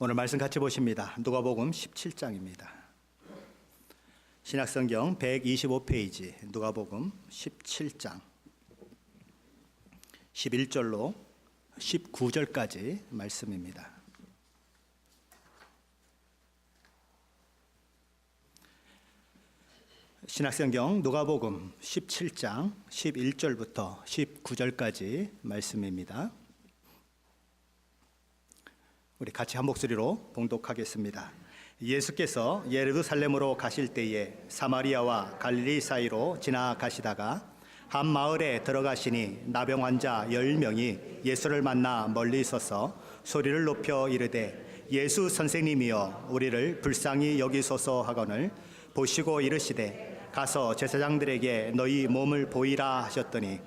오늘 말씀 같이 보십니다. 누가복음 17장입니다. 신약성경 125페이지 누가복음 17장 11절로 19절까지 말씀입니다. 신약성경 누가복음 17장 11절부터 19절까지 말씀입니다. 우리 같이 한 목소리로 봉독하겠습니다. 예수께서 예루살렘으로 가실 때에 사마리아와 갈릴리 사이로 지나가시다가 한 마을에 들어가시니 나병 환자 10명이 예수를 만나 멀리 서서 소리를 높여 이르되 예수 선생님이여 우리를 불쌍히 여기소서 하거늘 보시고 이르시되 가서 제사장들에게 너희 몸을 보이라 하셨더니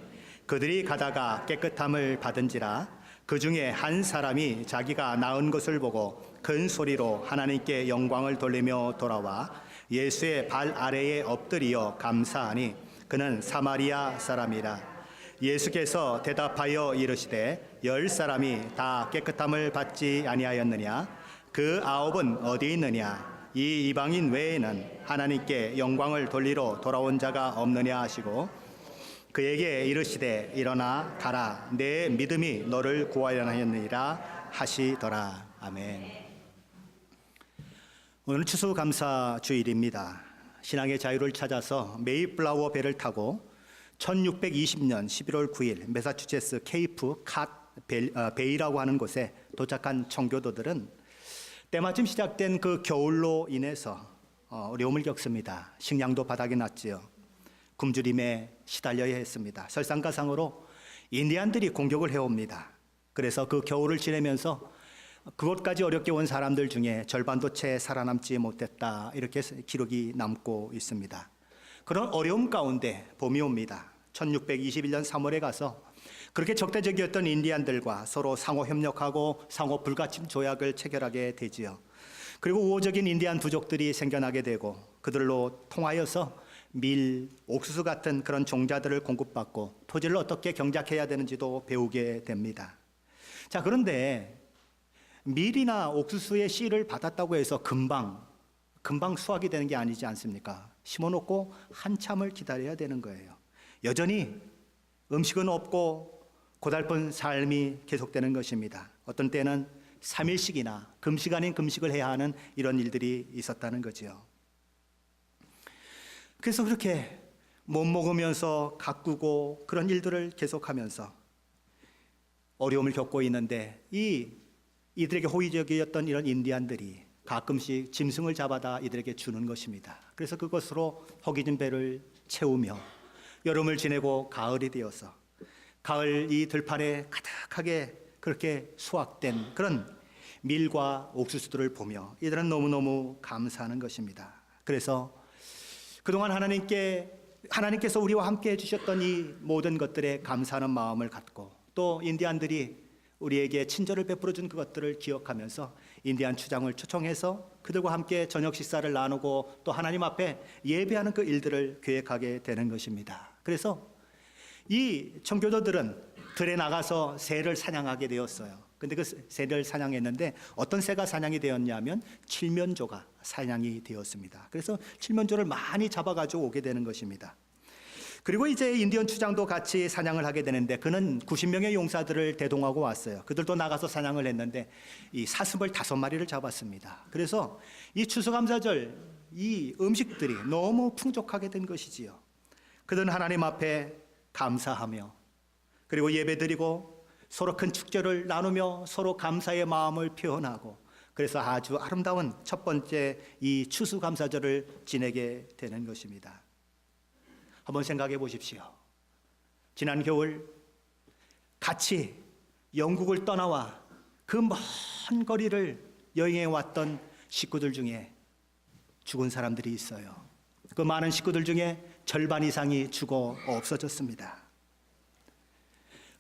그들이 가다가 깨끗함을 받은지라. 그 중에 한 사람이 자기가 나은 것을 보고 큰 소리로 하나님께 영광을 돌리며 돌아와 예수의 발 아래에 엎드리어 감사하니 그는 사마리아 사람이라. 예수께서 대답하여 이르시되 10사람이 다 깨끗함을 받지 아니하였느냐? 그 9은 어디 있느냐? 이 이방인 외에는 하나님께 영광을 돌리러 돌아온 자가 없느냐 하시고 그에게 이르시되 일어나 가라 내 믿음이 너를 구하였느니라 하시더라. 아멘. 오늘은 추수감사 주일입니다. 신앙의 자유를 찾아서 메이플라워 배를 타고 1620년 11월 9일 매사추세츠 케이프 캇 베이라고 하는 곳에 도착한 청교도들은 때마침 시작된 그 겨울로 인해서 어려움을 겪습니다. 식량도 바닥이 났지요. 굶주림에 시달려야 했습니다. 설상가상으로 인디안들이 공격을 해옵니다. 그래서 그 겨울을 지내면서 그곳까지 어렵게 온 사람들 중에 절반도 채 살아남지 못했다, 이렇게 기록이 남고 있습니다. 그런 어려움 가운데 봄이 옵니다. 1621년 3월에 가서 그렇게 적대적이었던 인디안들과 서로 상호 협력하고 상호 불가침 조약을 체결하게 되지요. 그리고 우호적인 인디안 부족들이 생겨나게 되고 그들로 통하여서 밀, 옥수수 같은 그런 종자들을 공급받고 토지를 어떻게 경작해야 되는지도 배우게 됩니다. 자, 그런데 밀이나 옥수수의 씨를 받았다고 해서 금방 수확이 되는 게 아니지 않습니까? 심어놓고 한참을 기다려야 되는 거예요. 여전히 음식은 없고 고달픈 삶이 계속되는 것입니다. 어떤 때는 3일씩이나 금식 아닌 금식을 해야 하는 이런 일들이 있었다는 거지요. 그래서 그렇게 못 먹으면서 가꾸고 그런 일들을 계속하면서 어려움을 겪고 있는데 이들에게 호의적이었던 이런 인디안들이 가끔씩 짐승을 잡아다 이들에게 주는 것입니다. 그래서 그것으로 허기진 배를 채우며 여름을 지내고 가을이 되어서 가을 이 들판에 가득하게 그렇게 수확된 그런 밀과 옥수수들을 보며 이들은 너무너무 감사하는 것입니다. 그래서 그동안 하나님께서 우리와 함께 해주셨던 이 모든 것들에 감사하는 마음을 갖고 또 인디안들이 우리에게 친절을 베풀어 준 그것들을 기억하면서 인디안 추장을 초청해서 그들과 함께 저녁 식사를 나누고 또 하나님 앞에 예배하는 그 일들을 계획하게 되는 것입니다. 그래서 이 청교도들은 들에 나가서 새를 사냥하게 되었어요. 근데 그 새를 사냥했는데 어떤 새가 사냥이 되었냐면 칠면조가 사냥이 되었습니다. 그래서 칠면조를 많이 잡아가지고 오게 되는 것입니다. 그리고 이제 인디언 추장도 같이 사냥을 하게 되는데 그는 90명의 용사들을 대동하고 왔어요. 그들도 나가서 사냥을 했는데 이 사슴을 5마리를 잡았습니다. 그래서 이 추수감사절 이 음식들이 너무 풍족하게 된 것이지요. 그들은 하나님 앞에 감사하며 그리고 예배드리고 서로 큰 축제를 나누며 서로 감사의 마음을 표현하고 그래서 아주 아름다운 첫 번째 이 추수감사절을 지내게 되는 것입니다. 한번 생각해 보십시오. 지난 겨울 같이 영국을 떠나와 그 먼 거리를 여행해 왔던 식구들 중에 죽은 사람들이 있어요. 그 많은 식구들 중에 절반 이상이 죽어 없어졌습니다.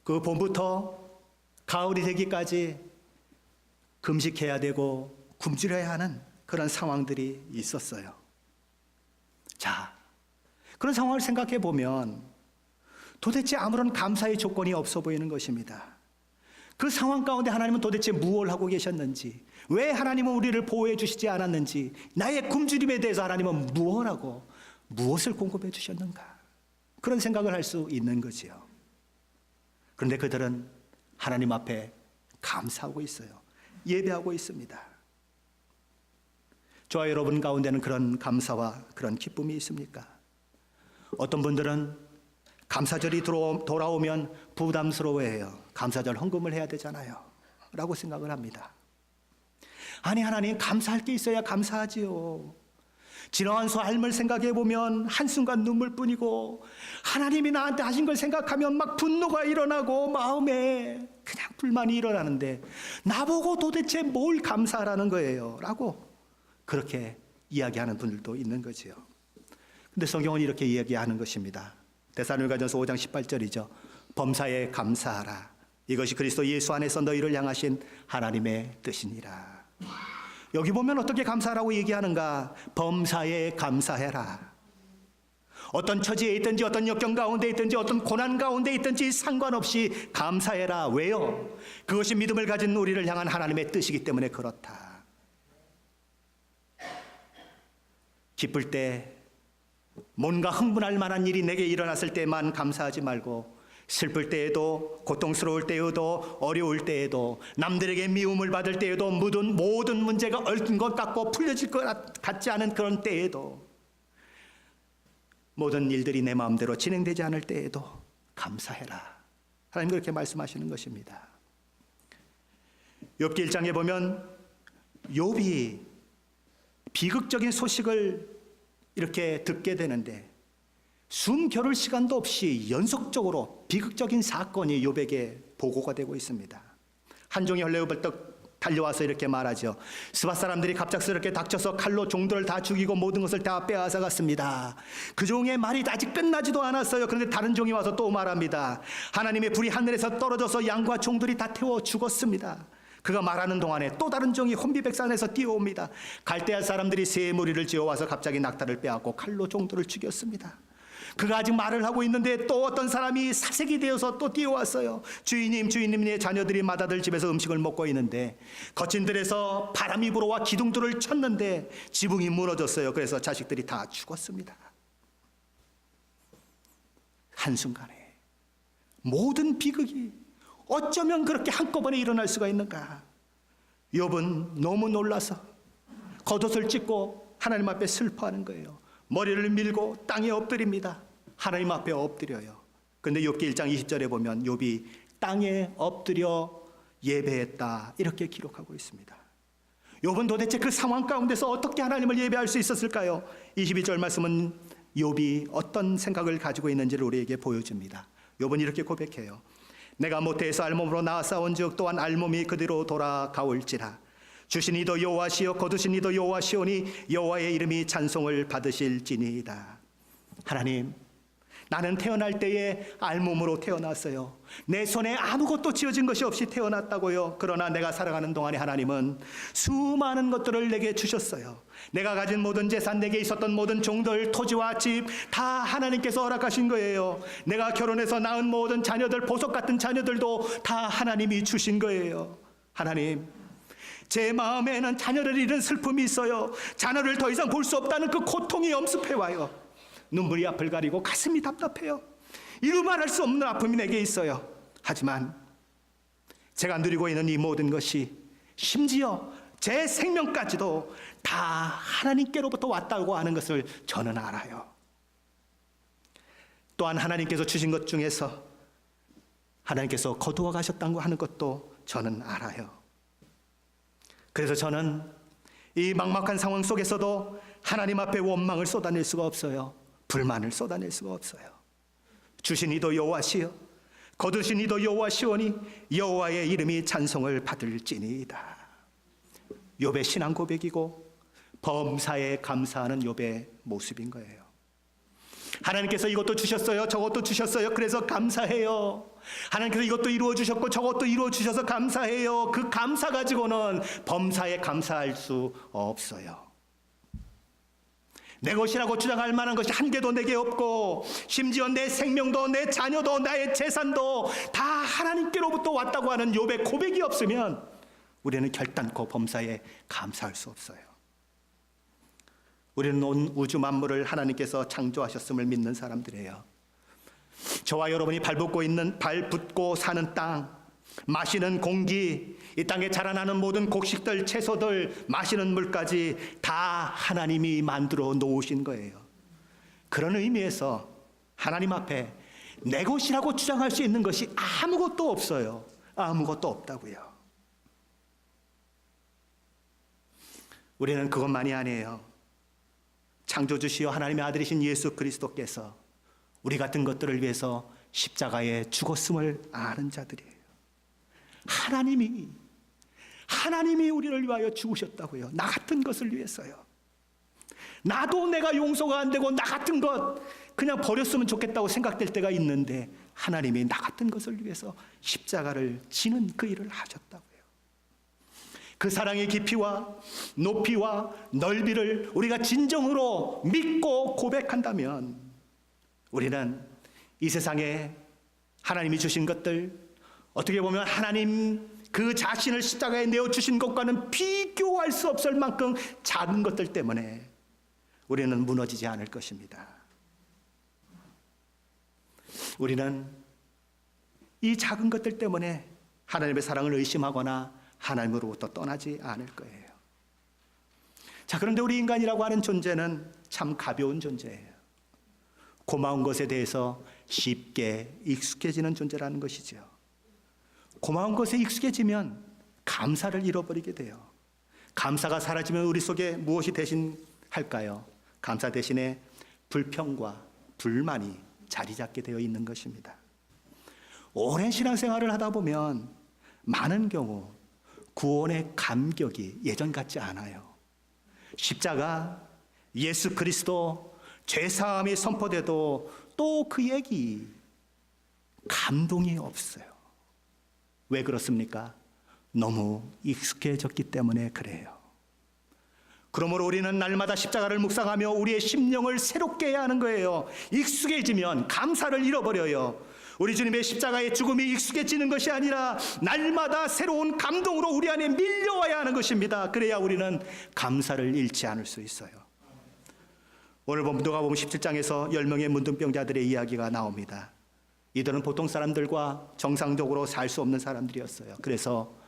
그 봄부터 가을이 되기까지 금식해야 되고 굶주려야 하는 그런 상황들이 있었어요. 자, 그런 상황을 생각해 보면 도대체 아무런 감사의 조건이 없어 보이는 것입니다. 그 상황 가운데 하나님은 도대체 무엇을 하고 계셨는지, 왜 하나님은 우리를 보호해 주시지 않았는지, 나의 굶주림에 대해서 하나님은 무엇을 공급해 주셨는가, 그런 생각을 할 수 있는 거지요. 그런데 그들은 하나님 앞에 감사하고 있어요. 예배하고 있습니다. 저와 여러분 가운데는 그런 감사와 그런 기쁨이 있습니까? 어떤 분들은 감사절이 돌아오면 부담스러워해요. 감사절 헌금을 해야 되잖아요 라고 생각을 합니다. 아니, 하나님, 감사할 게 있어야 감사하지요. 지나간 삶을 생각해 보면 한순간 눈물뿐이고, 하나님이 나한테 하신 걸 생각하면 막 분노가 일어나고 마음에 그냥 불만이 일어나는데, 나보고 도대체 뭘 감사하라는 거예요 라고 그렇게 이야기하는 분들도 있는 거지요. 근데 성경은 이렇게 이야기하는 것입니다. 데살로니가전서 5장 18절이죠. 범사에 감사하라. 이것이 그리스도 예수 안에서 너희를 향하신 하나님의 뜻이니라. 여기 보면 어떻게 감사하라고 얘기하는가? 범사에 감사해라. 어떤 처지에 있든지, 어떤 역경 가운데 있든지, 어떤 고난 가운데 있든지 상관없이 감사해라. 왜요? 그것이 믿음을 가진 우리를 향한 하나님의 뜻이기 때문에 그렇다. 기쁠 때, 뭔가 흥분할 만한 일이 내게 일어났을 때만 감사하지 말고, 슬플 때에도, 고통스러울 때에도, 어려울 때에도, 남들에게 미움을 받을 때에도, 모든 문제가 얼른 것 같고 풀려질 것 같지 않은 그런 때에도, 모든 일들이 내 마음대로 진행되지 않을 때에도 감사해라. 하나님 그렇게 말씀하시는 것입니다. 욥기 1장에 보면 욥이 비극적인 소식을 이렇게 듣게 되는데, 숨 겨룰 시간도 없이 연속적으로 비극적인 사건이 욥에게 보고가 되고 있습니다. 한종이 헐레벌떡 달려와서 이렇게 말하죠. 스밧 사람들이 갑작스럽게 닥쳐서 칼로 종들을 다 죽이고 모든 것을 다 빼앗아 갔습니다. 그 종의 말이 아직 끝나지도 않았어요. 그런데 다른 종이 와서 또 말합니다. 하나님의 불이 하늘에서 떨어져서 양과 종들이 다 태워 죽었습니다. 그가 말하는 동안에 또 다른 종이 혼비백산에서 뛰어옵니다. 갈대아 사람들이 새 무리를 지어와서 갑자기 낙타를 빼앗고 칼로 종들을 죽였습니다. 그가 아직 말을 하고 있는데 또 어떤 사람이 사색이 되어서 또 뛰어왔어요. 주인님, 내 자녀들이 맏아들 집에서 음식을 먹고 있는데 거친 들에서 바람이 불어와 기둥들을 쳤는데 지붕이 무너졌어요. 그래서 자식들이 다 죽었습니다. 한순간에 모든 비극이 어쩌면 그렇게 한꺼번에 일어날 수가 있는가? 욥은 너무 놀라서 겉옷을 찢고 하나님 앞에 슬퍼하는 거예요. 머리를 밀고 땅에 엎드립니다. 하나님 앞에 엎드려요. 그런데 욥기 1장 20절에 보면 욥이 땅에 엎드려 예배했다 이렇게 기록하고 있습니다. 욥은 도대체 그 상황 가운데서 어떻게 하나님을 예배할 수 있었을까요? 22절 말씀은 욥이 어떤 생각을 가지고 있는지를 우리에게 보여줍니다. 욥은 이렇게 고백해요. 내가 모태에서 알몸으로 나아싸운즉 또한 알몸이 그대로 돌아가올지라. 주신 이도 여호와시요 거두신 이도 여호와시오니 여호와의 이름이 찬송을 받으실지니이다. 하나님, 나는 태어날 때에 알몸으로 태어났어요. 내 손에 아무것도 지어진 것이 없이 태어났다고요. 그러나 내가 살아가는 동안에 하나님은 수많은 것들을 내게 주셨어요. 내가 가진 모든 재산, 내게 있었던 모든 종들, 토지와 집 다 하나님께서 허락하신 거예요. 내가 결혼해서 낳은 모든 자녀들, 보석 같은 자녀들도 다 하나님이 주신 거예요. 하나님, 제 마음에는 자녀를 잃은 슬픔이 있어요. 자녀를 더 이상 볼 수 없다는 그 고통이 엄습해와요. 눈물이 앞을 가리고 가슴이 답답해요. 이루 말할 수 없는 아픔이 내게 있어요. 하지만 제가 누리고 있는 이 모든 것이 심지어 제 생명까지도 다 하나님께로부터 왔다고 하는 것을 저는 알아요. 또한 하나님께서 주신 것 중에서 하나님께서 거두어 가셨다고 하는 것도 저는 알아요. 그래서 저는 이 막막한 상황 속에서도 하나님 앞에 원망을 쏟아낼 수가 없어요. 불만을 쏟아낼 수가 없어요. 주신 이도 여호와시여 거두신 이도 여호와시오니 여호와의 이름이 찬송을 받을지니이다. 욥의 신앙 고백이고 범사에 감사하는 욥의 모습인 거예요. 하나님께서 이것도 주셨어요, 저것도 주셨어요. 그래서 감사해요. 하나님께서 이것도 이루어 주셨고 저것도 이루어 주셔서 감사해요. 그 감사 가지고는 범사에 감사할 수 없어요. 내 것이라고 주장할 만한 것이 한 개도 내게 없고, 심지어 내 생명도 내 자녀도 나의 재산도 다 하나님께로부터 왔다고 하는 욥의 고백이 없으면 우리는 결단코 범사에 감사할 수 없어요. 우리는 온 우주 만물을 하나님께서 창조하셨음을 믿는 사람들이에요. 저와 여러분이 발붙고 사는 땅, 마시는 공기, 이 땅에 자라나는 모든 곡식들, 채소들, 마시는 물까지 다 하나님이 만들어 놓으신 거예요. 그런 의미에서 하나님 앞에 내 것이라고 주장할 수 있는 것이 아무것도 없어요. 아무것도 없다고요. 우리는 그것만이 아니에요. 창조주시여 하나님의 아들이신 예수 그리스도께서 우리 같은 것들을 위해서 십자가에 죽었음을 아는 자들이에요. 하나님이 우리를 위하여 죽으셨다고요. 나 같은 것을 위해서요. 나도 내가 용서가 안 되고 나 같은 것 그냥 버렸으면 좋겠다고 생각될 때가 있는데 하나님이 나 같은 것을 위해서 십자가를 지는 그 일을 하셨다고요. 그 사랑의 깊이와 높이와 넓이를 우리가 진정으로 믿고 고백한다면 우리는 이 세상에 하나님이 주신 것들, 어떻게 보면 하나님 그 자신을 십자가에 내어주신 것과는 비교할 수 없을 만큼 작은 것들 때문에 우리는 무너지지 않을 것입니다. 우리는 이 작은 것들 때문에 하나님의 사랑을 의심하거나 하나님으로부터 떠나지 않을 거예요. 자, 그런데 우리 인간이라고 하는 존재는 참 가벼운 존재예요. 고마운 것에 대해서 쉽게 익숙해지는 존재라는 것이죠. 고마운 것에 익숙해지면 감사를 잃어버리게 돼요. 감사가 사라지면 우리 속에 무엇이 대신할까요? 감사 대신에 불평과 불만이 자리 잡게 되어 있는 것입니다. 오랜 신앙생활을 하다 보면 많은 경우 구원의 감격이 예전 같지 않아요. 십자가, 예수 그리스도, 죄사함이 선포돼도 또 그 얘기 감동이 없어요. 왜 그렇습니까? 너무 익숙해졌기 때문에 그래요. 그러므로 우리는 날마다 십자가를 묵상하며 우리의 심령을 새롭게 해야 하는 거예요. 익숙해지면 감사를 잃어버려요. 우리 주님의 십자가의 죽음이 익숙해지는 것이 아니라 날마다 새로운 감동으로 우리 안에 밀려와야 하는 것입니다. 그래야 우리는 감사를 잃지 않을 수 있어요. 오늘 누가복음 17장에서 10명의 문둥병자들의 이야기가 나옵니다. 이들은 보통 사람들과 정상적으로 살 수 없는 사람들이었어요. 그래서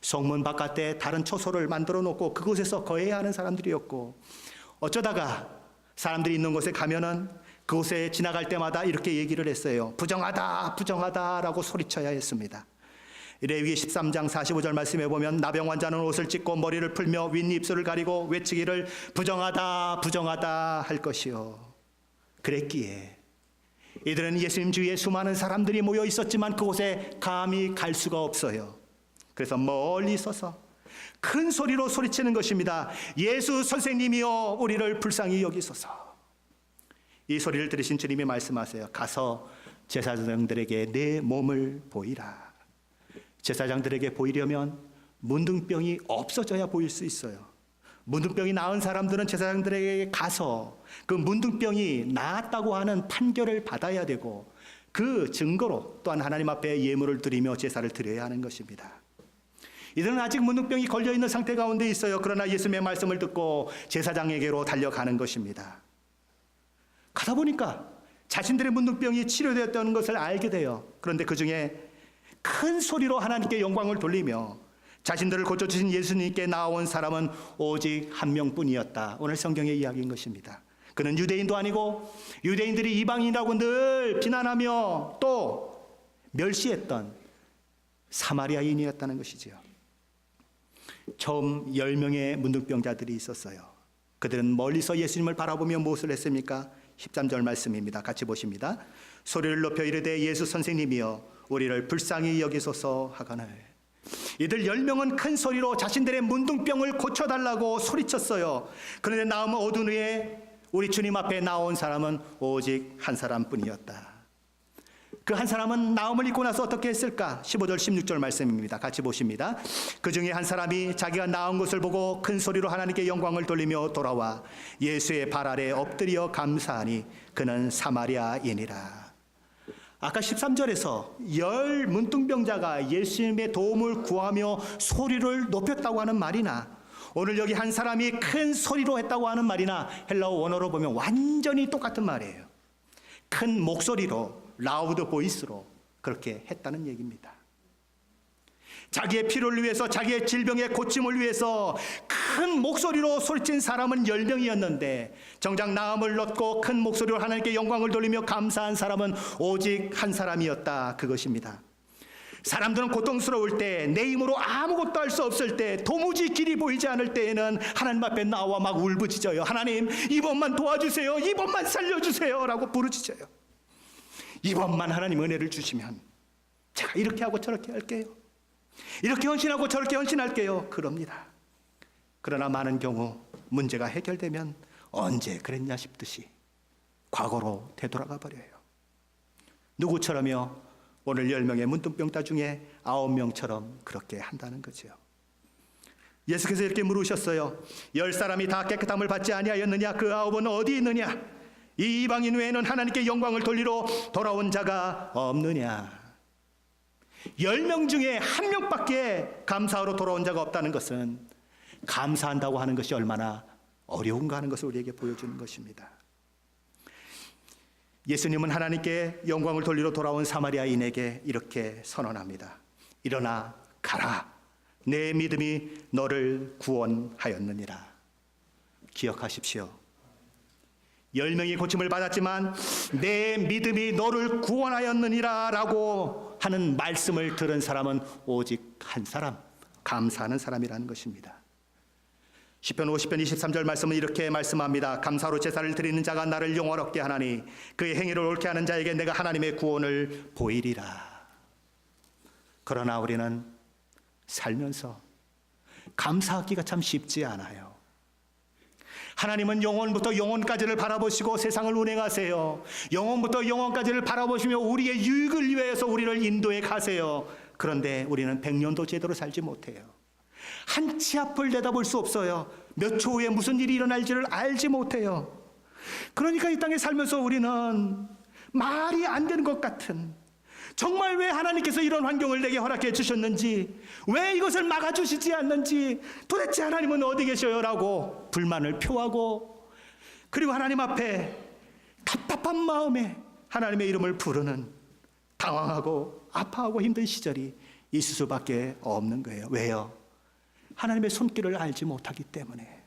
성문 바깥에 다른 초소를 만들어 놓고 그곳에서 거해야 하는 사람들이었고, 어쩌다가 사람들이 있는 곳에 가면은 그곳에 지나갈 때마다 이렇게 얘기를 했어요. 부정하다, 부정하다라고 소리쳐야 했습니다. 레위기 13장 45절 말씀에 보면 나병 환자는 옷을 찢고 머리를 풀며 윗입술을 가리고 외치기를 부정하다, 부정하다 할 것이요. 그랬기에 이들은 예수님 주위에 수많은 사람들이 모여 있었지만 그곳에 감히 갈 수가 없어요. 그래서 멀리 서서 큰 소리로 소리치는 것입니다. 예수 선생님이여 우리를 불쌍히 여기소서. 이 소리를 들으신 주님이 말씀하세요. 가서 제사장들에게 내 몸을 보이라. 제사장들에게 보이려면 문둥병이 없어져야 보일 수 있어요. 문둥병이 나은 사람들은 제사장들에게 가서 그 문둥병이 나았다고 하는 판결을 받아야 되고, 그 증거로 또한 하나님 앞에 예물을 드리며 제사를 드려야 하는 것입니다. 이들은 아직 문둥병이 걸려있는 상태 가운데 있어요. 그러나 예수님의 말씀을 듣고 제사장에게로 달려가는 것입니다. 가다 보니까 자신들의 문둥병이 치료되었다는 것을 알게 돼요. 그런데 그 중에 큰 소리로 하나님께 영광을 돌리며 자신들을 고쳐주신 예수님께 나온 사람은 오직 한 명뿐이었다. 오늘 성경의 이야기인 것입니다. 그는 유대인도 아니고 유대인들이 이방인이라고 늘 비난하며 또 멸시했던 사마리아인이었다는 것이지요. 처음 10명의 문둥병자들이 있었어요. 그들은 멀리서 예수님을 바라보며 무엇을 했습니까? 13절 말씀입니다. 같이 보십니다. 소리를 높여 이르되 예수 선생님이여 우리를 불쌍히 여기소서 하거늘. 이들 10명은 큰 소리로 자신들의 문둥병을 고쳐달라고 소리쳤어요. 그런데 나오면 어두운 후에 우리 주님 앞에 나온 사람은 오직 한 사람뿐이었다. 그 한 사람은 나음을 입고 나서 어떻게 했을까? 15절 16절 말씀입니다. 같이 보십니다. 그 중에 한 사람이 자기가 나은 것을 보고 큰 소리로 하나님께 영광을 돌리며 돌아와 예수의 발 아래 엎드려 감사하니 그는 사마리아인이라. 아까 13절에서 10 문둥병자가 예수님의 도움을 구하며 소리를 높였다고 하는 말이나 오늘 여기 한 사람이 큰 소리로 했다고 하는 말이나 헬라어 원어로 보면 완전히 똑같은 말이에요. 큰 목소리로, 라우드 보이스로 그렇게 했다는 얘기입니다. 자기의 필요를 위해서, 자기의 질병의 고침을 위해서 큰 목소리로 소리친 사람은 10명이었는데 정작 나음을 얻고 큰 목소리로 하나님께 영광을 돌리며 감사한 사람은 오직 한 사람이었다, 그것입니다. 사람들은 고통스러울 때, 내 힘으로 아무것도 할 수 없을 때, 도무지 길이 보이지 않을 때에는 하나님 앞에 나와 막 울부짖어요. 하나님, 이번만 도와주세요, 이번만 살려주세요 라고 부르짖어요. 이번만 하나님 은혜를 주시면 제가 이렇게 하고 저렇게 할게요, 이렇게 헌신하고 저렇게 헌신할게요, 그럽니다. 그러나 많은 경우 문제가 해결되면 언제 그랬냐 싶듯이 과거로 되돌아가 버려요. 누구처럼요? 오늘 10명의 문둥병자 중에 9명처럼 그렇게 한다는 거죠. 예수께서 이렇게 물으셨어요. 10사람이 다 깨끗함을 받지 아니하였느냐? 그 9은 어디 있느냐? 이 이방인 외에는 하나님께 영광을 돌리러 돌아온 자가 없느냐? 10명 중에 1명밖에 감사하러 돌아온 자가 없다는 것은 감사한다고 하는 것이 얼마나 어려운가 하는 것을 우리에게 보여주는 것입니다. 예수님은 하나님께 영광을 돌리러 돌아온 사마리아인에게 이렇게 선언합니다. 일어나 가라, 내 믿음이 너를 구원하였느니라. 기억하십시오. 10명이 고침을 받았지만 내 믿음이 너를 구원하였느니라 라고 하는 말씀을 들은 사람은 오직 한 사람, 감사하는 사람이라는 것입니다. 시편 50편 23절 말씀은 이렇게 말씀합니다. 감사로 제사를 드리는 자가 나를 영화롭게 하나니 그의 행위를 옳게 하는 자에게 내가 하나님의 구원을 보이리라. 그러나 우리는 살면서 감사하기가 참 쉽지 않아요. 하나님은 영원부터 영원까지를 바라보시고 세상을 운행하세요. 영원부터 영원까지를 바라보시며 우리의 유익을 위해서 우리를 인도해 가세요. 그런데 우리는 100년도 제대로 살지 못해요. 한 치 앞을 내다볼 수 없어요. 몇 초 후에 무슨 일이 일어날지를 알지 못해요. 그러니까 이 땅에 살면서 우리는 말이 안 되는 것 같은, 정말 왜 하나님께서 이런 환경을 내게 허락해 주셨는지, 왜 이것을 막아주시지 않는지, 도대체 하나님은 어디 계셔요? 라고 불만을 표하고, 그리고 하나님 앞에 답답한 마음에 하나님의 이름을 부르는, 당황하고 아파하고 힘든 시절이 있을 수밖에 없는 거예요. 왜요? 하나님의 손길을 알지 못하기 때문에,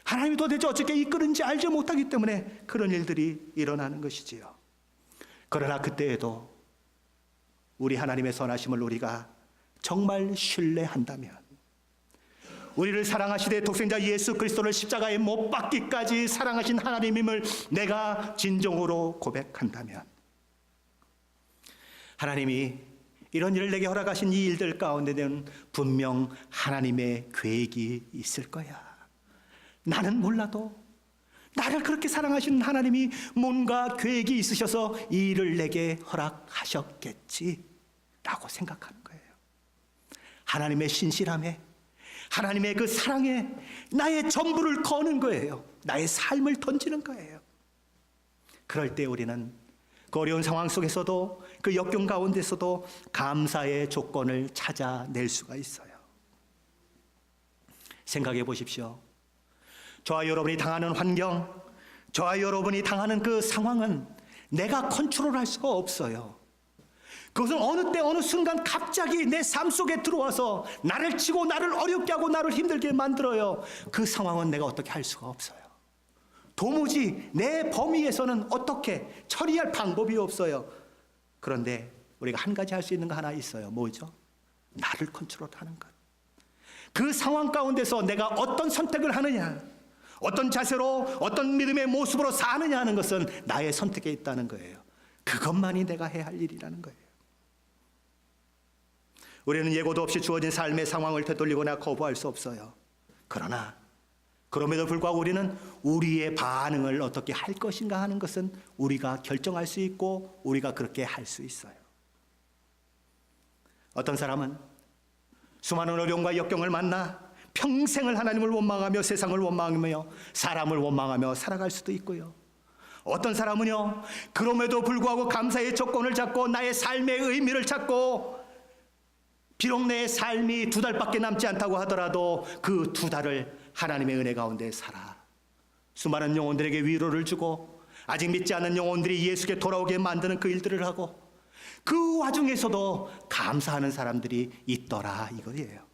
하나님이 도대체 어떻게 이끄는지 알지 못하기 때문에 그런 일들이 일어나는 것이지요. 그러나 그때에도 우리 하나님의 선하심을 우리가 정말 신뢰한다면, 우리를 사랑하시되 독생자 예수 그리스도를 십자가에 못 박기까지 사랑하신 하나님임을 내가 진정으로 고백한다면, 하나님이 이런 일을 내게 허락하신 이 일들 가운데는 분명 하나님의 계획이 있을 거야. 나는 몰라도 나를 그렇게 사랑하시는 하나님이 뭔가 계획이 있으셔서 이 일을 내게 허락하셨겠지 라고 생각하는 거예요. 하나님의 신실함에, 하나님의 그 사랑에 나의 전부를 거는 거예요. 나의 삶을 던지는 거예요. 그럴 때 우리는 그 어려운 상황 속에서도, 그 역경 가운데서도 감사의 조건을 찾아낼 수가 있어요. 생각해 보십시오. 저와 여러분이 당하는 환경, 저와 여러분이 당하는 그 상황은 내가 컨트롤할 수가 없어요. 그것은 어느 때 어느 순간 갑자기 내 삶 속에 들어와서 나를 치고 나를 어렵게 하고 나를 힘들게 만들어요. 그 상황은 내가 어떻게 할 수가 없어요. 도무지 내 범위에서는 어떻게 처리할 방법이 없어요. 그런데 우리가 한 가지 할 수 있는 거 하나 있어요. 뭐죠? 나를 컨트롤하는 것. 그 상황 가운데서 내가 어떤 선택을 하느냐, 어떤 자세로, 어떤 믿음의 모습으로 사느냐 하는 것은 나의 선택에 있다는 거예요. 그것만이 내가 해야 할 일이라는 거예요. 우리는 예고도 없이 주어진 삶의 상황을 되돌리거나 거부할 수 없어요. 그러나 그럼에도 불구하고 우리는 우리의 반응을 어떻게 할 것인가 하는 것은 우리가 결정할 수 있고 우리가 그렇게 할 수 있어요. 어떤 사람은 수많은 어려움과 역경을 만나 평생을 하나님을 원망하며 세상을 원망하며 사람을 원망하며 살아갈 수도 있고요. 어떤 사람은요, 그럼에도 불구하고 감사의 조건을 잡고 나의 삶의 의미를 찾고, 비록 내 삶이 2달밖에 남지 않다고 하더라도 그 2달을 하나님의 은혜 가운데 살아 수많은 영혼들에게 위로를 주고, 아직 믿지 않는 영혼들이 예수께 돌아오게 만드는 그 일들을 하고, 그 와중에서도 감사하는 사람들이 있더라, 이거예요.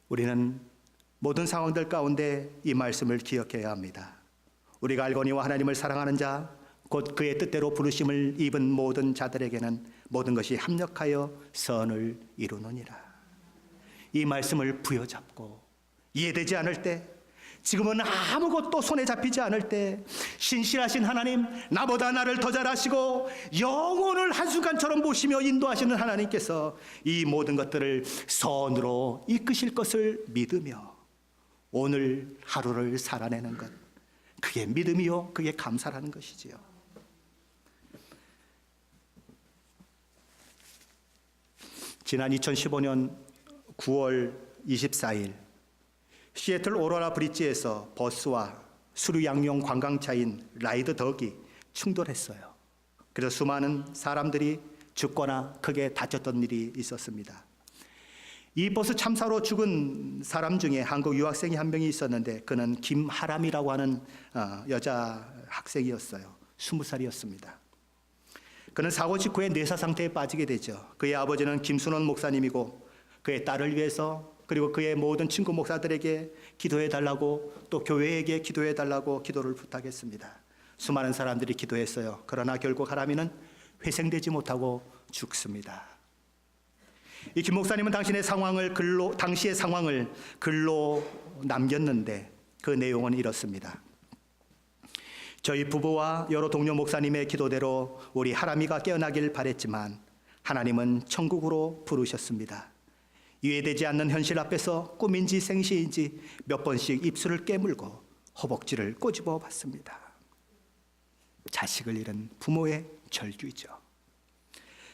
우리는 모든 상황들 가운데 이 말씀을 기억해야 합니다. 우리가 알거니와 하나님을 사랑하는 자, 곧 그의 뜻대로 부르심을 입은 모든 자들에게는 모든 것이 합력하여 선을 이루느니라. 이 말씀을 부여잡고 이해되지 않을 때, 지금은 아무것도 손에 잡히지 않을 때, 신실하신 하나님, 나보다 나를 더 잘하시고 영혼을 한순간처럼 보시며 인도하시는 하나님께서 이 모든 것들을 선으로 이끄실 것을 믿으며 오늘 하루를 살아내는 것, 그게 믿음이요, 그게 감사라는 것이지요. 지난 2015년 9월 24일 시애틀 오로라 브릿지에서 버스와 수류 양용 관광차인 라이드 덕이 충돌했어요. 그래서 수많은 사람들이 죽거나 크게 다쳤던 일이 있었습니다. 이 버스 참사로 죽은 사람 중에 한국 유학생이 한 명이 있었는데, 그는 김하람이라고 하는 여자 학생이었어요. 20살이었습니다. 그는 사고 직후에 뇌사 상태에 빠지게 되죠. 그의 아버지는 김순원 목사님이고, 그의 딸을 위해서, 그리고 그의 모든 친구 목사들에게 기도해 달라고, 또 교회에게 기도해 달라고 기도를 부탁했습니다. 수많은 사람들이 기도했어요. 그러나 결국 하람이는 회생되지 못하고 죽습니다. 이 김 목사님은 당시의 상황을 글로 남겼는데, 그 내용은 이렇습니다. 저희 부부와 여러 동료 목사님의 기도대로 우리 하람이가 깨어나길 바랬지만 하나님은 천국으로 부르셨습니다. 이해되지 않는 현실 앞에서 꿈인지 생시인지 몇 번씩 입술을 깨물고 허벅지를 꼬집어 봤습니다. 자식을 잃은 부모의 절규이죠.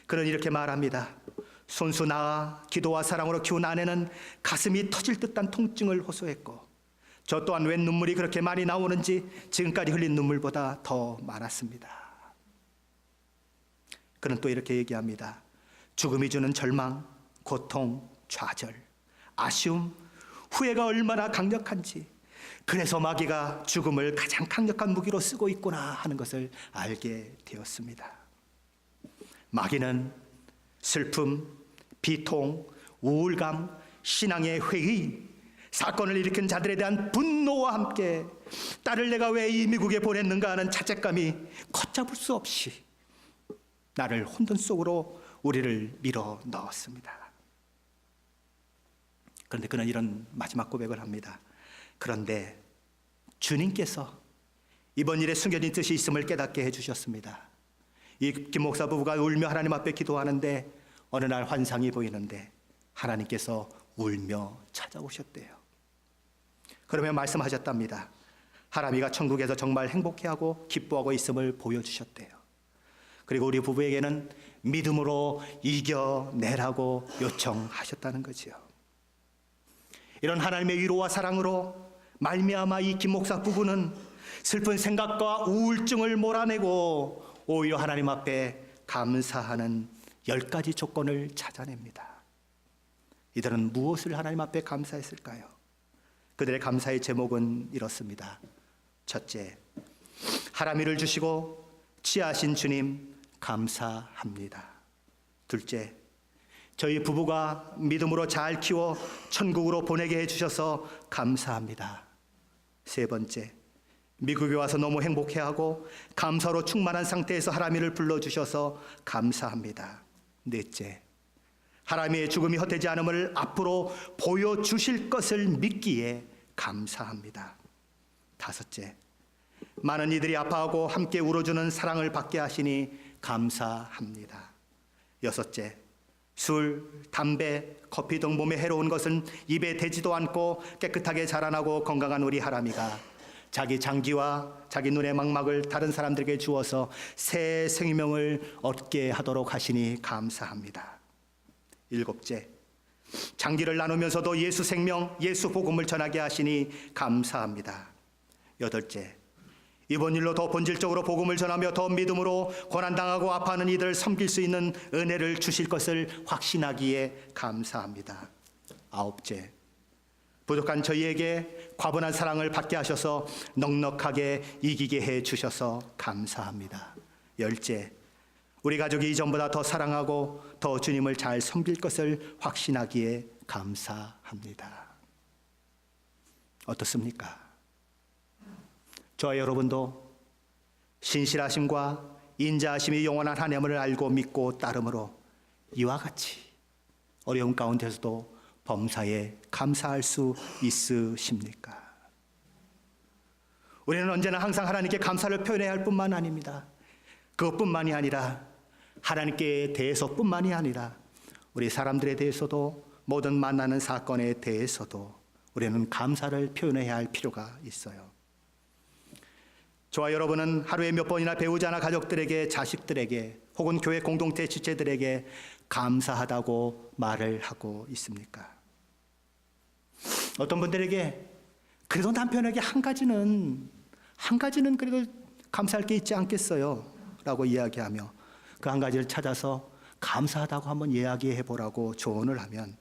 그는 이렇게 말합니다. 손수 낳아 기도와 사랑으로 키운 아내는 가슴이 터질 듯한 통증을 호소했고, 저 또한 웬 눈물이 그렇게 많이 나오는지 지금까지 흘린 눈물보다 더 많았습니다. 그는 또 이렇게 얘기합니다. 죽음이 주는 절망, 고통, 좌절, 아쉬움, 후회가 얼마나 강력한지, 그래서 마귀가 죽음을 가장 강력한 무기로 쓰고 있구나 하는 것을 알게 되었습니다. 마귀는 슬픔, 비통, 우울감, 신앙의 회의, 사건을 일으킨 자들에 대한 분노와 함께 딸을 내가 왜 이 미국에 보냈는가 하는 자책감이 걷잡을 수 없이 나를 혼돈 속으로 우리를 밀어 넣었습니다. 그런데 그는 이런 마지막 고백을 합니다. 그런데 주님께서 이번 일에 숨겨진 뜻이 있음을 깨닫게 해주셨습니다. 이 김 목사 부부가 울며 하나님 앞에 기도하는데 어느 날 환상이 보이는데 하나님께서 울며 찾아오셨대요. 그러며 말씀하셨답니다. 하람이가 천국에서 정말 행복해하고 기뻐하고 있음을 보여주셨대요. 그리고 우리 부부에게는 믿음으로 이겨내라고 요청하셨다는 거지요. 이런 하나님의 위로와 사랑으로 말미암아 이 김 목사 부부는 슬픈 생각과 우울증을 몰아내고 오히려 하나님 앞에 감사하는 10가지 조건을 찾아냅니다. 이들은 무엇을 하나님 앞에 감사했을까요? 그들의 감사의 제목은 이렇습니다. 첫째, 하람이를 주시고 치하신 주님 감사합니다. 둘째, 저희 부부가 믿음으로 잘 키워 천국으로 보내게 해주셔서 감사합니다. 세 번째, 미국에 와서 너무 행복해하고 감사로 충만한 상태에서 하람이를 불러주셔서 감사합니다. 넷째, 하람이의 죽음이 헛되지 않음을 앞으로 보여주실 것을 믿기에 감사합니다. 다섯째, 많은 이들이 아파하고 함께 울어주는 사랑을 받게 하시니 감사합니다. 여섯째, 술, 담배, 커피 등 몸에 해로운 것은 입에 대지도 않고 깨끗하게 자라나고 건강한 우리 하람이가 자기 장기와 자기 눈의 망막을 다른 사람들에게 주어서 새 생명을 얻게 하도록 하시니 감사합니다. 일곱째, 장기를 나누면서도 예수 생명, 예수 복음을 전하게 하시니 감사합니다. 8째, 이번 일로 더 본질적으로 복음을 전하며 더 믿음으로 고난당하고 아파하는 이들을 섬길 수 있는 은혜를 주실 것을 확신하기에 감사합니다. 9째, 부족한 저희에게 과분한 사랑을 받게 하셔서 넉넉하게 이기게 해 주셔서 감사합니다. 10째, 우리 가족이 이전보다 더 사랑하고 더 주님을 잘 섬길 것을 확신하기에 감사합니다. 어떻습니까? 저와 여러분도 신실하심과 인자하심이 영원한 하나님을 알고 믿고 따름으로 이와 같이 어려운 가운데서도 범사에 감사할 수 있으십니까? 우리는 언제나 항상 하나님께 감사를 표현해야 할 뿐만 아닙니다. 그것뿐만이 아니라 하나님께 대해서뿐만이 아니라 우리 사람들에 대해서도 모든 만나는 사건에 대해서도 우리는 감사를 표현해야 할 필요가 있어요. 저와 여러분은 하루에 몇 번이나 배우자나 가족들에게, 자식들에게 혹은 교회 공동체 지체들에게 감사하다고 말을 하고 있습니까? 어떤 분들에게 그래도 남편에게 한 가지는 그래도 감사할 게 있지 않겠어요? 라고 이야기하며 그 한 가지를 찾아서 감사하다고 한번 이야기해 보라고 조언을 하면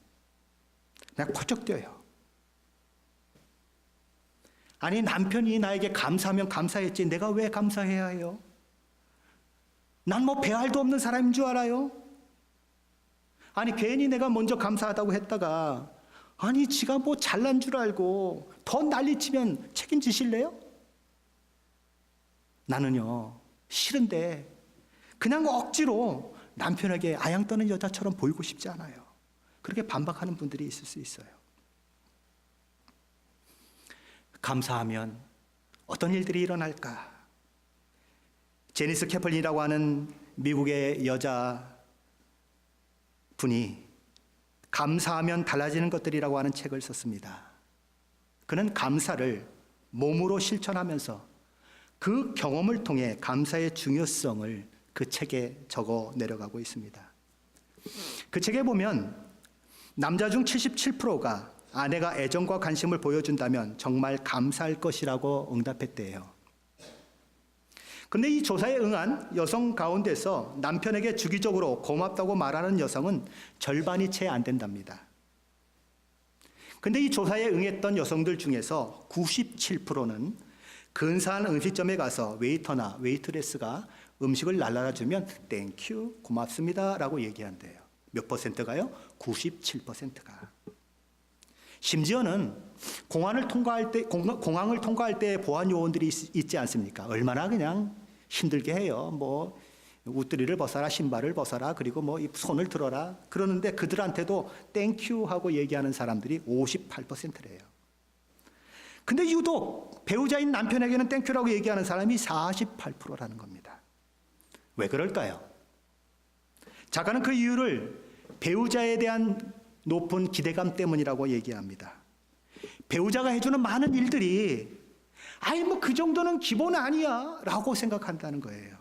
그냥 펄쩍 뛰어요. 아니, 남편이 나에게 감사하면 감사했지 내가 왜 감사해야 해요? 난 뭐 배알도 없는 사람인 줄 알아요? 아니, 괜히 내가 먼저 감사하다고 했다가 아니, 지가 뭐 잘난 줄 알고 더 난리치면 책임지실래요? 나는요, 싫은데 그냥 억지로 남편에게 아양 떠는 여자처럼 보이고 싶지 않아요. 그렇게 반박하는 분들이 있을 수 있어요. 감사하면 어떤 일들이 일어날까? 제니스 캐플린이라고 하는 미국의 여자 분이 감사하면 달라지는 것들이라고 하는 책을 썼습니다. 그는 감사를 몸으로 실천하면서 그 경험을 통해 감사의 중요성을 그 책에 적어 내려가고 있습니다. 그 책에 보면 남자 중 77%가 아내가 애정과 관심을 보여준다면 정말 감사할 것이라고 응답했대요. 그런데 이 조사에 응한 여성 가운데서 남편에게 주기적으로 고맙다고 말하는 여성은 절반이 채 안 된답니다. 그런데 이 조사에 응했던 여성들 중에서 97%는 근사한 음식점에 가서 웨이터나 웨이트레스가 음식을 날라주면 땡큐, 고맙습니다 라고 얘기한대요. 몇 퍼센트가요? 97%가. 심지어는 공항을 통과할 때 보안 요원들이 있지 않습니까? 얼마나 그냥 힘들게 해요. 뭐 웃두리를 벗어라, 신발을 벗어라, 그리고 뭐 손을 들어라. 그러는데 그들한테도 땡큐 하고 얘기하는 사람들이 58%래요. 근데 유독 배우자인 남편에게는 땡큐라고 얘기하는 사람이 48%라는 겁니다. 왜 그럴까요? 작가는 그 이유를 배우자에 대한 높은 기대감 때문이라고 얘기합니다. 배우자가 해주는 많은 일들이 아이 뭐 그 정도는 기본 아니야 라고 생각한다는 거예요.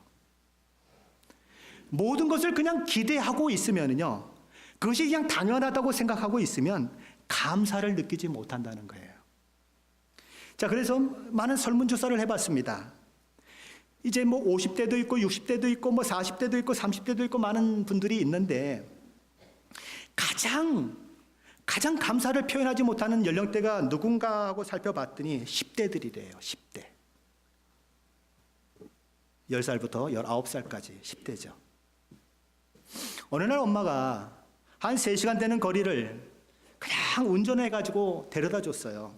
모든 것을 그냥 기대하고 있으면요, 그것이 그냥 당연하다고 생각하고 있으면 감사를 느끼지 못한다는 거예요. 자, 그래서 많은 설문조사를 해봤습니다. 이제 뭐 50대도 있고 60대도 있고 뭐 40대도 있고 30대도 있고 많은 분들이 있는데 가장 감사를 표현하지 못하는 연령대가 누군가 하고 살펴봤더니 10대들이래요. 10대. 10살부터 19살까지 10대죠. 어느 날 엄마가 한 3시간 되는 거리를 그냥 운전해가지고 데려다 줬어요.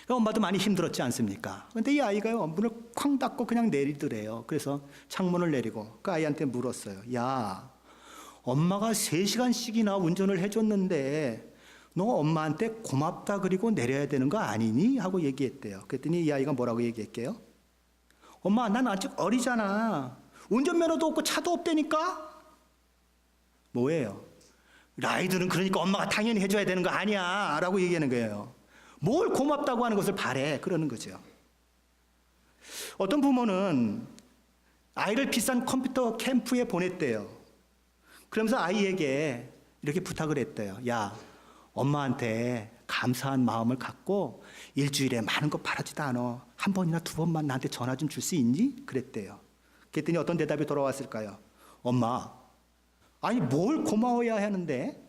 엄마도 많이 힘들었지 않습니까? 근데 이 아이가 문을 쾅 닫고 그냥 내리더래요. 그래서 창문을 내리고 그 아이한테 물었어요. 야, 엄마가 3시간씩이나 운전을 해줬는데 너 엄마한테 고맙다 그리고 내려야 되는 거 아니니? 하고 얘기했대요. 그랬더니 이 아이가 뭐라고 얘기했게요? 엄마, 난 아직 어리잖아. 운전면허도 없고 차도 없다니까? 뭐예요? 라이드는 그러니까 엄마가 당연히 해줘야 되는 거 아니야 라고 얘기하는 거예요. 뭘 고맙다고 하는 것을 바래 그러는 거죠. 어떤 부모는 아이를 비싼 컴퓨터 캠프에 보냈대요. 그러면서 아이에게 이렇게 부탁을 했대요. 야, 엄마한테 감사한 마음을 갖고 일주일에 많은 거 바라지도 않아. 한 번이나 두 번만 나한테 전화 좀 줄 수 있니? 그랬대요. 그랬더니 어떤 대답이 돌아왔을까요? 엄마, 아니 뭘 고마워해야 하는데?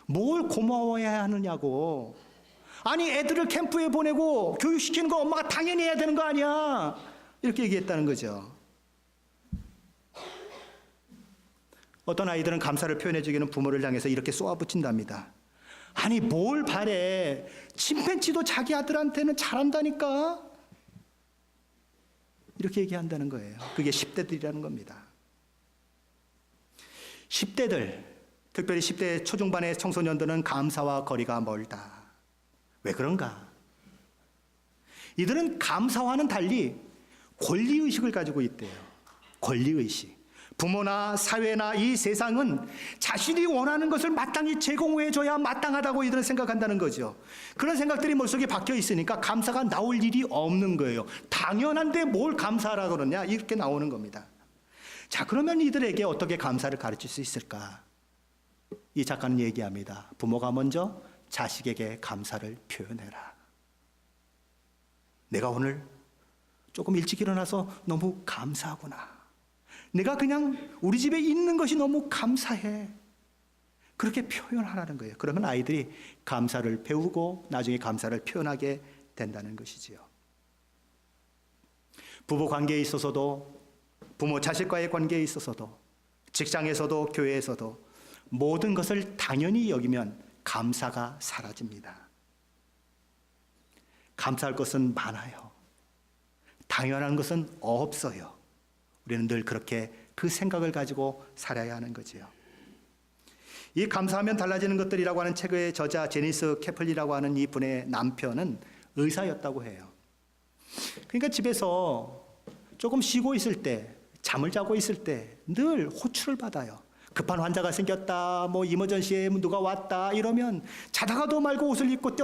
뭘 고마워해야 하느냐고. 아니 애들을 캠프에 보내고 교육시키는 거 엄마가 당연히 해야 되는 거 아니야. 이렇게 얘기했다는 거죠. 어떤 아이들은 감사를 표현해주기는 부모를 향해서 이렇게 쏘아붙인답니다. 아니 뭘 바래. 침팬지도 자기 아들한테는 잘한다니까. 이렇게 얘기한다는 거예요. 그게 10대들이라는 겁니다. 10대들, 특별히 10대 초중반의 청소년들은 감사와 거리가 멀다. 왜 그런가? 이들은 감사와는 달리 권리의식을 가지고 있대요. 권리의식. 부모나 사회나 이 세상은 자신이 원하는 것을 마땅히 제공해줘야 마땅하다고 이들은 생각한다는 거죠. 그런 생각들이 머릿속에 박혀 있으니까 감사가 나올 일이 없는 거예요. 당연한데 뭘 감사하라 그러냐? 이렇게 나오는 겁니다. 자, 그러면 이들에게 어떻게 감사를 가르칠 수 있을까? 이 작가는 얘기합니다. 부모가 먼저 자식에게 감사를 표현해라. 내가 오늘 조금 일찍 일어나서 너무 감사하구나. 내가 그냥 우리 집에 있는 것이 너무 감사해. 그렇게 표현하라는 거예요. 그러면 아이들이 감사를 배우고 나중에 감사를 표현하게 된다는 것이지요. 부부 관계에 있어서도, 부모 자식과의 관계에 있어서도, 직장에서도 교회에서도 모든 것을 당연히 여기면 감사가 사라집니다. 감사할 것은 많아요. 당연한 것은 없어요. 우리는 늘 그렇게 그 생각을 가지고 살아야 하는 거지요. 이 감사하면 달라지는 것들이라고 하는 책의 저자 제니스 캐플리라고 하는 이 분의 남편은 의사였다고 해요. 그러니까 집에서 조금 쉬고 있을 때, 잠을 자고 있을 때 늘 호출을 받아요. 급한 환자가 생겼다, 뭐 이머전시에 누가 왔다 이러면 자다가도 말고 옷을 입고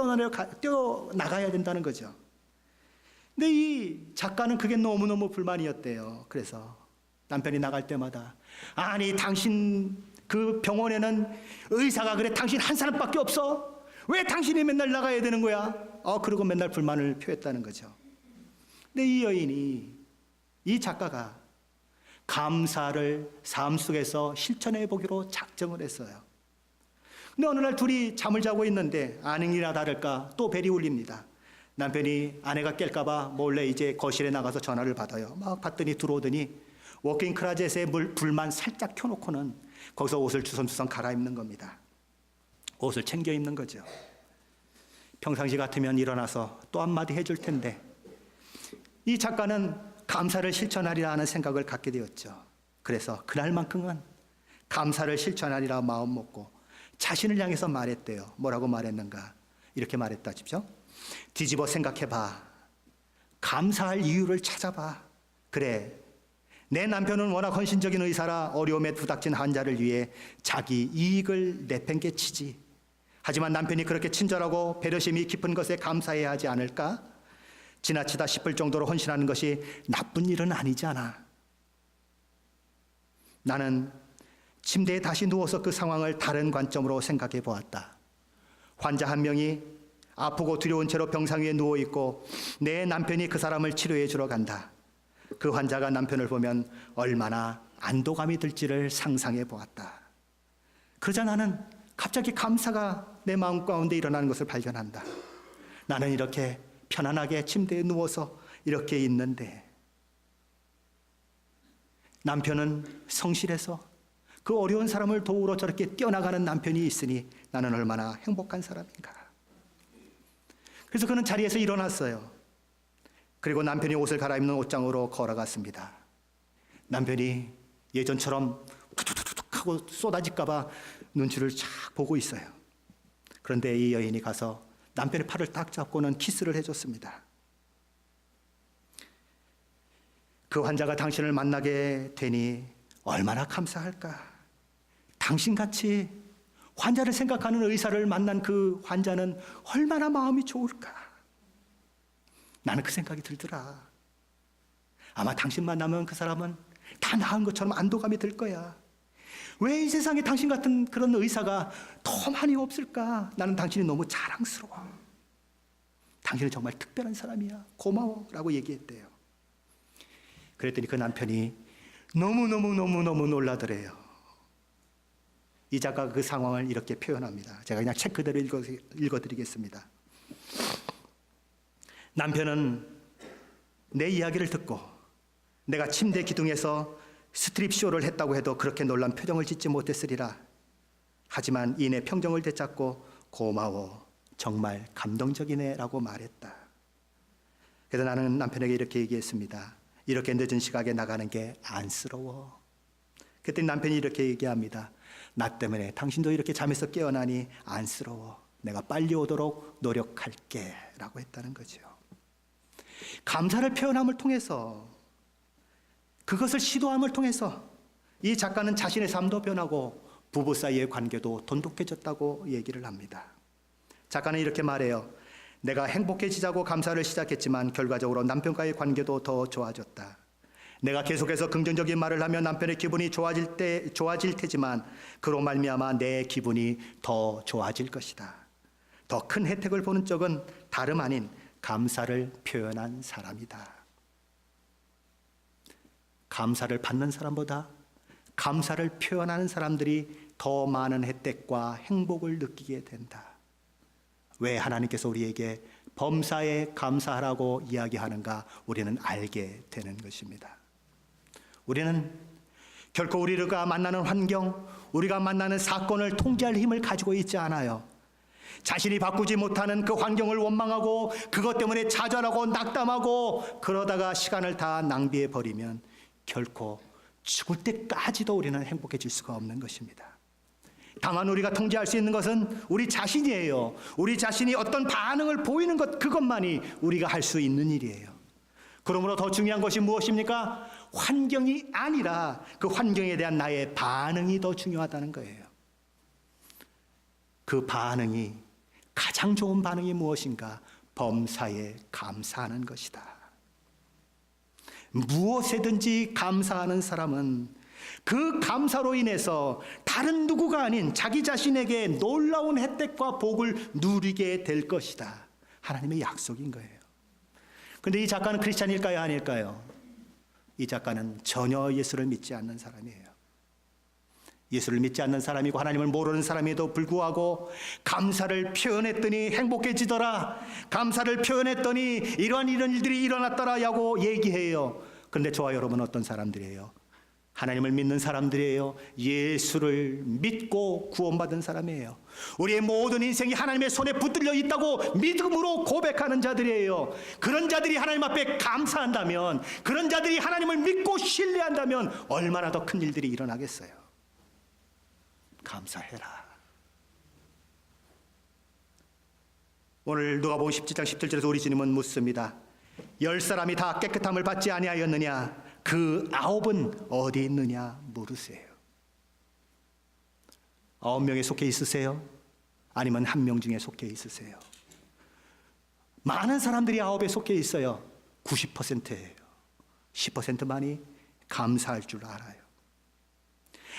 뛰어나가야 된다는 거죠. 근데 이 작가는 그게 너무너무 불만이었대요. 그래서 남편이 나갈 때마다 아니 당신 그 병원에는 의사가 그래 당신 한 사람밖에 없어? 왜 당신이 맨날 나가야 되는 거야? 그러고 맨날 불만을 표했다는 거죠. 근데 이 여인이, 이 작가가 감사를 삶 속에서 실천해 보기로 작정을 했어요. 근데 어느 날 둘이 잠을 자고 있는데 아니나 다를까 또 벨이 울립니다. 남편이 아내가 깰까봐 몰래 이제 거실에 나가서 전화를 받아요. 막 받더니 들어오더니 워킹 클로젯에 불만 살짝 켜놓고는 거기서 옷을 주섬주섬 갈아입는 겁니다. 옷을 챙겨 입는 거죠. 평상시 같으면 일어나서 또 한마디 해줄 텐데 이 작가는 감사를 실천하리라 하는 생각을 갖게 되었죠. 그래서 그날만큼은 감사를 실천하리라 마음 먹고 자신을 향해서 말했대요. 뭐라고 말했는가? 이렇게 말했다 싶죠? 뒤집어 생각해봐. 감사할 이유를 찾아봐. 그래, 내 남편은 워낙 헌신적인 의사라 어려움에 부닥친 환자를 위해 자기 이익을 내팽개치지. 하지만 남편이 그렇게 친절하고 배려심이 깊은 것에 감사해야 하지 않을까? 지나치다 싶을 정도로 헌신하는 것이 나쁜 일은 아니잖아. 나는 침대에 다시 누워서 그 상황을 다른 관점으로 생각해 보았다. 환자 한 명이 아프고 두려운 채로 병상 위에 누워있고 내 남편이 그 사람을 치료해 주러 간다. 그 환자가 남편을 보면 얼마나 안도감이 들지를 상상해 보았다. 그러자 나는 갑자기 감사가 내 마음 가운데 일어나는 것을 발견한다. 나는 이렇게 편안하게 침대에 누워서 이렇게 있는데 남편은 성실해서 그 어려운 사람을 도우러 저렇게 뛰어나가는 남편이 있으니 나는 얼마나 행복한 사람인가. 그래서 그는 자리에서 일어났어요. 그리고 남편이 옷을 갈아입는 옷장으로 걸어갔습니다. 남편이 예전처럼 툭툭툭 하고 쏟아질까 봐 눈치를 쫙 보고 있어요. 그런데 이 여인이 가서 남편의 팔을 딱 잡고는 키스를 해줬습니다. 그 환자가 당신을 만나게 되니 얼마나 감사할까. 당신같이 환자를 생각하는 의사를 만난 그 환자는 얼마나 마음이 좋을까. 나는 그 생각이 들더라. 아마 당신 만나면 그 사람은 다 나은 것처럼 안도감이 들 거야. 왜 이 세상에 당신 같은 그런 의사가 더 많이 없을까? 나는 당신이 너무 자랑스러워. 당신은 정말 특별한 사람이야. 고마워. 라고 얘기했대요. 그랬더니 그 남편이 너무너무 놀라더래요. 이 작가가 그 상황을 이렇게 표현합니다. 제가 그냥 책 그대로 읽어드리겠습니다. 남편은 내 이야기를 듣고 내가 침대 기둥에서 스트립쇼를 했다고 해도 그렇게 놀란 표정을 짓지 못했으리라. 하지만 이내 평정을 되찾고 고마워, 정말 감동적이네 라고 말했다. 그래서 나는 남편에게 이렇게 얘기했습니다. 이렇게 늦은 시각에 나가는 게 안쓰러워. 그때 남편이 이렇게 얘기합니다. 나 때문에 당신도 이렇게 잠에서 깨어나니 안쓰러워. 내가 빨리 오도록 노력할게 라고 했다는 거죠. 감사를 표현함을 통해서, 그것을 시도함을 통해서 이 작가는 자신의 삶도 변하고 부부 사이의 관계도 돈독해졌다고 얘기를 합니다. 작가는 이렇게 말해요. 내가 행복해지자고 감사를 시작했지만 결과적으로 남편과의 관계도 더 좋아졌다. 내가 계속해서 긍정적인 말을 하면 남편의 기분이 좋아질 테지만 그로 말미암아 내 기분이 더 좋아질 것이다. 더 큰 혜택을 보는 쪽은 다름 아닌 감사를 표현한 사람이다. 감사를 받는 사람보다 감사를 표현하는 사람들이 더 많은 혜택과 행복을 느끼게 된다. 왜 하나님께서 우리에게 범사에 감사하라고 이야기하는가 우리는 알게 되는 것입니다. 우리는 결코 우리가 만나는 환경, 우리가 만나는 사건을 통제할 힘을 가지고 있지 않아요. 자신이 바꾸지 못하는 그 환경을 원망하고 그것 때문에 좌절하고 낙담하고 그러다가 시간을 다 낭비해 버리면 결코 죽을 때까지도 우리는 행복해질 수가 없는 것입니다. 다만 우리가 통제할 수 있는 것은 우리 자신이에요. 우리 자신이 어떤 반응을 보이는 것, 그것만이 우리가 할 수 있는 일이에요. 그러므로 더 중요한 것이 무엇입니까? 환경이 아니라 그 환경에 대한 나의 반응이 더 중요하다는 거예요. 그 반응이, 가장 좋은 반응이 무엇인가? 범사에 감사하는 것이다. 무엇에든지 감사하는 사람은 그 감사로 인해서 다른 누구가 아닌 자기 자신에게 놀라운 혜택과 복을 누리게 될 것이다. 하나님의 약속인 거예요. 그런데 이 작가는 크리스찬일까요? 아닐까요? 이 작가는 전혀 예수를 믿지 않는 사람이에요. 예수를 믿지 않는 사람이고 하나님을 모르는 사람에도 불구하고 감사를 표현했더니 행복해지더라. 감사를 표현했더니 이런 일들이 일어났더라라고 얘기해요. 그런데 저와 여러분은 어떤 사람들이에요? 하나님을 믿는 사람들이에요. 예수를 믿고 구원받은 사람이에요. 우리의 모든 인생이 하나님의 손에 붙들려 있다고 믿음으로 고백하는 자들이에요. 그런 자들이 하나님 앞에 감사한다면, 그런 자들이 하나님을 믿고 신뢰한다면 얼마나 더 큰 일들이 일어나겠어요. 감사해라. 오늘 누가복음 17장 17절에서 우리 주님은 묻습니다. 10사람이 다 깨끗함을 받지 아니하였느냐? 그 9은 어디 있느냐 물으세요. 9명에 속해 있으세요? 아니면 1명 중에 속해 있으세요? 많은 사람들이 9에 속해 있어요. 90%예요. 10%만이 감사할 줄 알아요.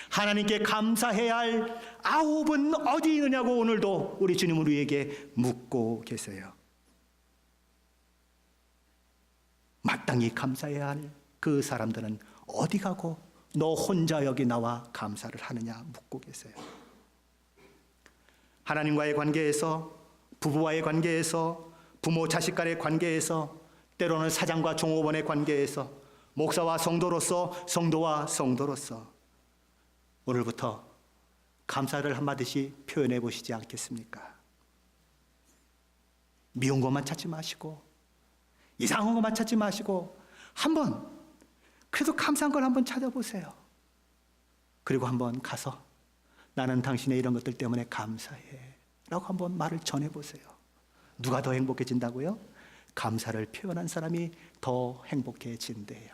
하나님께 감사해야 할 9은 어디 있느냐고 오늘도 우리 주님은 우리에게 묻고 계세요. 마땅히 감사해야 할 그 사람들은 어디 가고 너 혼자 여기 나와 감사를 하느냐 묻고 계세요. 하나님과의 관계에서, 부부와의 관계에서, 부모 자식 간의 관계에서, 때로는 사장과 종업원의 관계에서, 목사와 성도로서, 성도와 성도로서 오늘부터 감사를 한마디씩 표현해 보시지 않겠습니까? 미운 것만 찾지 마시고 이상한 것만 찾지 마시고 한번 그래도 감사한 걸 한번 찾아보세요. 그리고 한번 가서 나는 당신의 이런 것들 때문에 감사해 라고 한번 말을 전해보세요. 누가 더 행복해진다고요? 감사를 표현한 사람이 더 행복해진대요.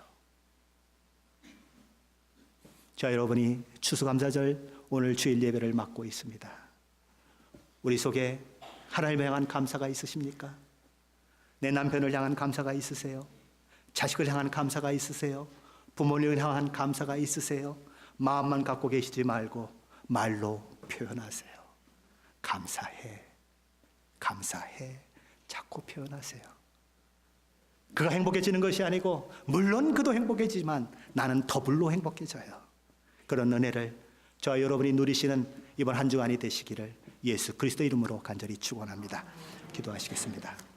자, 여러분이 추수감사절 오늘 주일 예배를 맡고 있습니다. 우리 속에 하나님을 향한 감사가 있으십니까? 내 남편을 향한 감사가 있으세요? 자식을 향한 감사가 있으세요? 부모님을 향한 감사가 있으세요? 마음만 갖고 계시지 말고 말로 표현하세요. 감사해, 감사해. 자꾸 표현하세요. 그가 행복해지는 것이 아니고, 물론 그도 행복해지지만 나는 더불로 행복해져요. 그런 은혜를 저와 여러분이 누리시는 이번 한 주간이 되시기를 예수 그리스도 이름으로 간절히 축원합니다. 기도하시겠습니다.